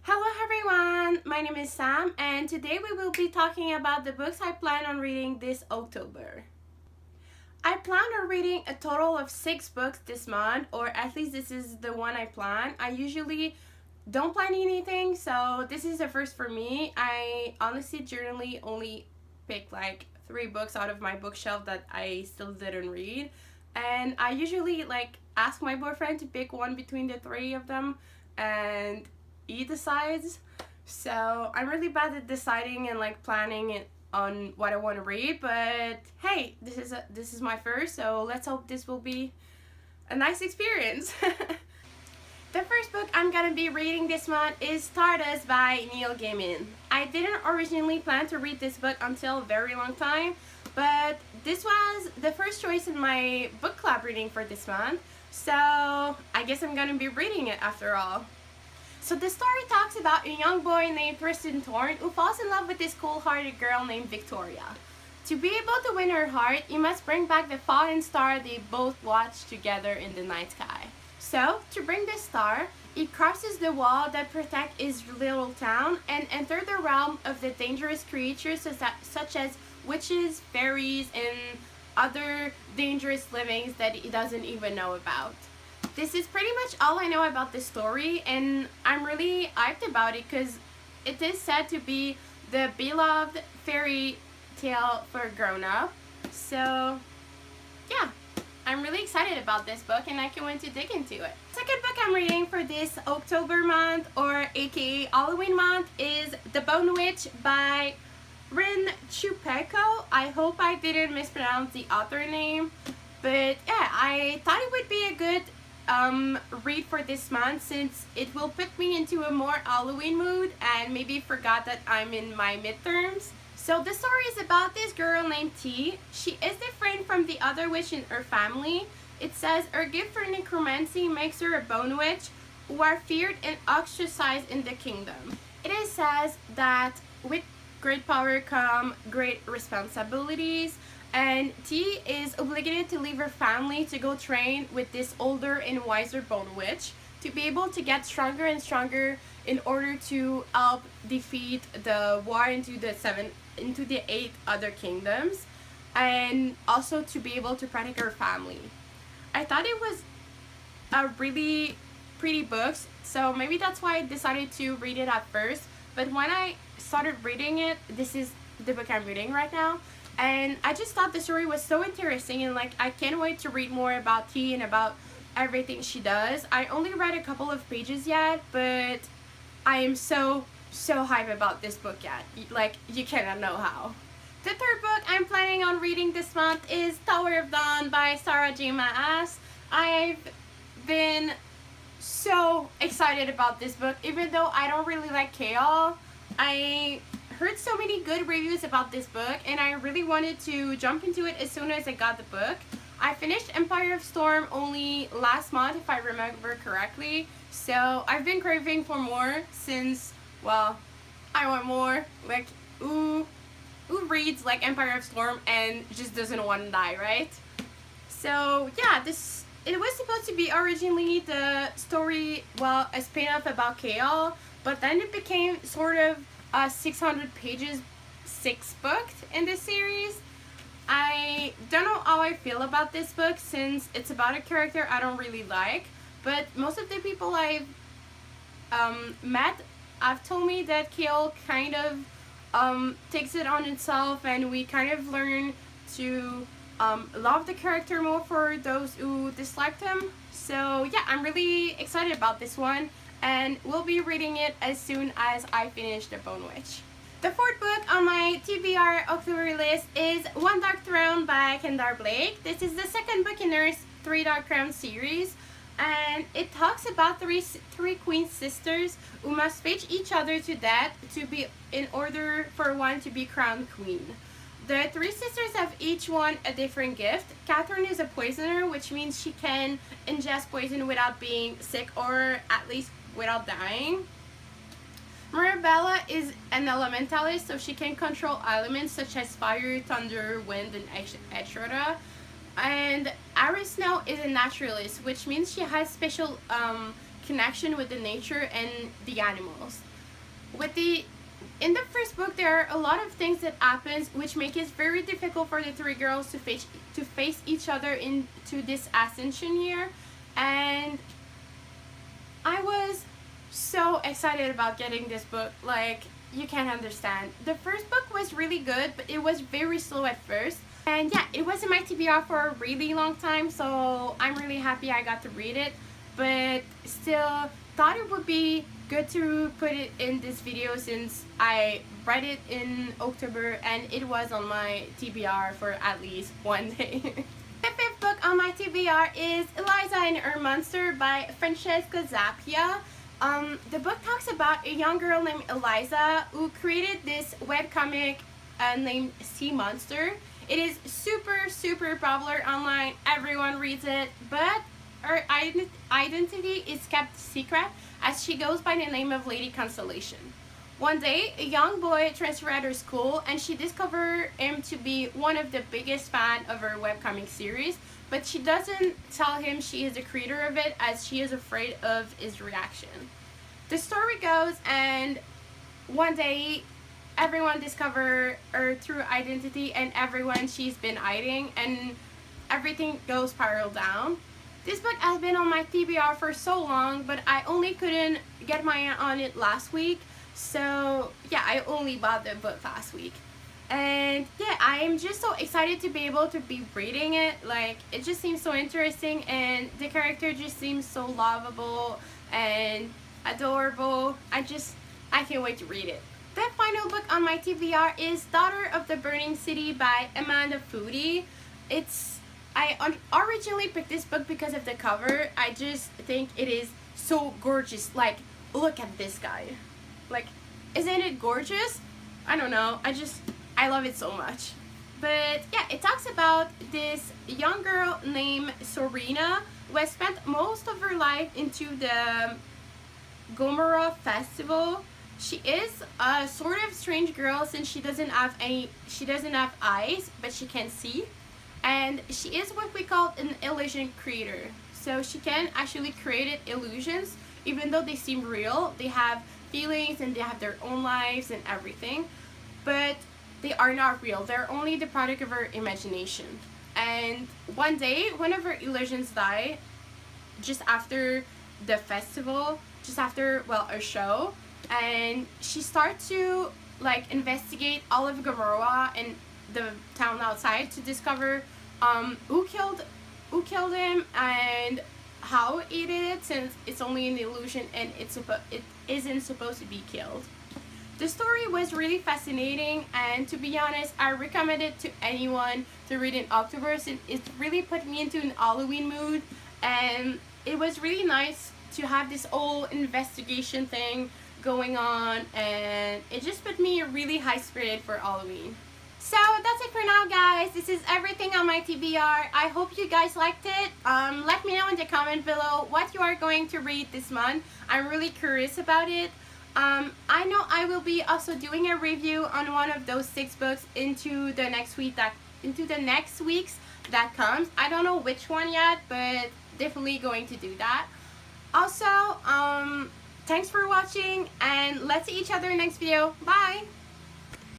Hello everyone, my name is Sam and today we will be talking about the books I plan on reading this October. I plan on reading a total of 6 books this month, or at least this is the one I plan. I usually don't plan anything, so this is the first for me. I honestly generally only pick like 3 books out of my bookshelf that I still didn't read. And I usually ask my boyfriend to pick one between the 3 of them and he decides. So I'm really bad at deciding and planning it on what I want to read, but hey, this is my first, so let's hope this will be a nice experience. The first book I'm gonna be reading this month is Stardust by Neil Gaiman. I didn't originally plan to read this book until a very long time, but this was the first choice in my book club reading for this month, so I guess I'm gonna be reading it after all. So the story talks about a young boy named Tristan Thorn who falls in love with this cold-hearted girl named Victoria. To be able to win her heart, he must bring back the fallen star they both watched together in the night sky. So, to bring this star, he crosses the wall that protects his little town and enters the realm of the dangerous creatures such as witches, fairies, and other dangerous livings that he doesn't even know about. This is pretty much all I know about this story, and I'm really hyped about it because it is said to be the beloved fairy tale for grown-up. So yeah, I'm really excited about this book and I can't wait to dig into it. Second book I'm reading for this October month, or aka Halloween month, is The Bone Witch by Rin Chupeco. I hope I didn't mispronounce the author name, but yeah, I thought it would be a good read for this month since it will put me into a more Halloween mood and maybe forgot that I'm in my midterms. So the story is about this girl named T. She is different from the other witch in her family. It says her gift for necromancy makes her a bone witch who are feared and ostracized in the kingdom. It is says that with great power come great responsibilities, and T is obligated to leave her family to go train with this older and wiser bone witch to be able to get stronger and stronger in order to help defeat the war into the 8 other kingdoms, and also to be able to protect her family. I thought it was a really pretty book, so maybe that's why I decided to read it at first. But when I started reading it, this is the book I'm reading right now, and I just thought the story was so interesting, and I can't wait to read more about T and about everything she does. I only read a couple of pages yet, but I am so hyped about this book yet. You cannot know how. The third book I'm planning on reading this month is Tower of Dawn by Sarah J. Maas. I've been so excited about this book, even though I don't really like Chaol. I heard so many good reviews about this book and I really wanted to jump into it as soon as I got the book. I finished Empire of Storm only last month, if I remember correctly, so I've been craving for more since, well, I want more. Who reads Empire of Storm and just doesn't want to die, right? So yeah, it was supposed to be originally the story, well, a spin-off about Chaol, but then it became sort of a 600 pages 6th book in this series. I don't know how I feel about this book since it's about a character I don't really like, but most of the people I've met have told me that Chaol kind of takes it on itself, and we kind of learn to love the character more for those who disliked him. So yeah, I'm really excited about this one, and we'll be reading it as soon as I finish The Bone Witch. The fourth book on my TBR October list is One Dark Throne by Kendare Blake. This is the second book in her Three Dark Crowns series, and it talks about three queen sisters who must face each other to death in order for one to be crowned queen. The 3 sisters have each one a different gift. Catherine is a poisoner, which means she can ingest poison without being sick, or at least without dying. Mirabella is an elementalist, so she can control elements such as fire, thunder, wind, and etc. And Aris Snow is a naturalist, which means she has special connection with the nature and the animals. In the first book, there are a lot of things that happens which make it very difficult for the three girls to face each other into this ascension year, and I was so excited about getting this book, like, you can't understand. The first book was really good, but it was very slow at first. And yeah, it was in my TBR for a really long time, so I'm really happy I got to read it. But still, thought it would be good to put it in this video since I read it in October and it was on my TBR for at least one day. The fifth book on my TBR is Eliza and Her Monster by Francesca Zappia. The book talks about a young girl named Eliza who created this webcomic named Sea Monster. It is super popular online, everyone reads it, but her identity is kept secret as she goes by the name of Lady Constellation. One day, a young boy transferred at her school and she discovered him to be one of the biggest fans of her webcomic series, but she doesn't tell him she is the creator of it as she is afraid of his reaction. The story goes, and one day everyone discovers her true identity and everyone she's been hiding, and everything goes spiral down. This book has been on my TBR for so long, but I only couldn't get my hand on it last week. So yeah, I only bought the book last week. And yeah, I am just so excited to be able to be reading it. Like, it just seems so interesting and the character just seems so lovable and adorable. I can't wait to read it. The final book on my TBR is Daughter of the Burning City by Amanda Foody. I originally picked this book because of the cover. I just think it is so gorgeous. Like, look at this guy. Like, isn't it gorgeous? I don't know. I love it so much. But yeah, it talks about this young girl named Sorina who has spent most of her life into the Gomorrah Festival. She is a sort of strange girl since she doesn't have eyes, but she can see. And she is what we call an illusion creator. So she can actually create illusions, even though they seem real. They have feelings and they have their own lives and everything, but they are not real. They're only the product of her imagination. And one day, one of her illusions die just after the festival, just after, well, a show, and she starts to like investigate all of Gomorrah and the town outside to discover who killed him and how he did it, since it's only an illusion and it isn't supposed to be killed. The story was really fascinating, and to be honest, I recommend it to anyone to read in October since it really put me into an Halloween mood, and it was really nice to have this whole investigation thing going on, and it just put me really high spirit for Halloween. So that's it for now, guys. This is everything on my TBR. I hope you guys liked it. Let me know in the comment below what you are going to read this month. I'm really curious about it. I know I will be also doing a review on one of those 6 books into the next week's that comes. I don't know which one yet, but definitely going to do that. Also, thanks for watching, and let's see each other in the next video. Bye!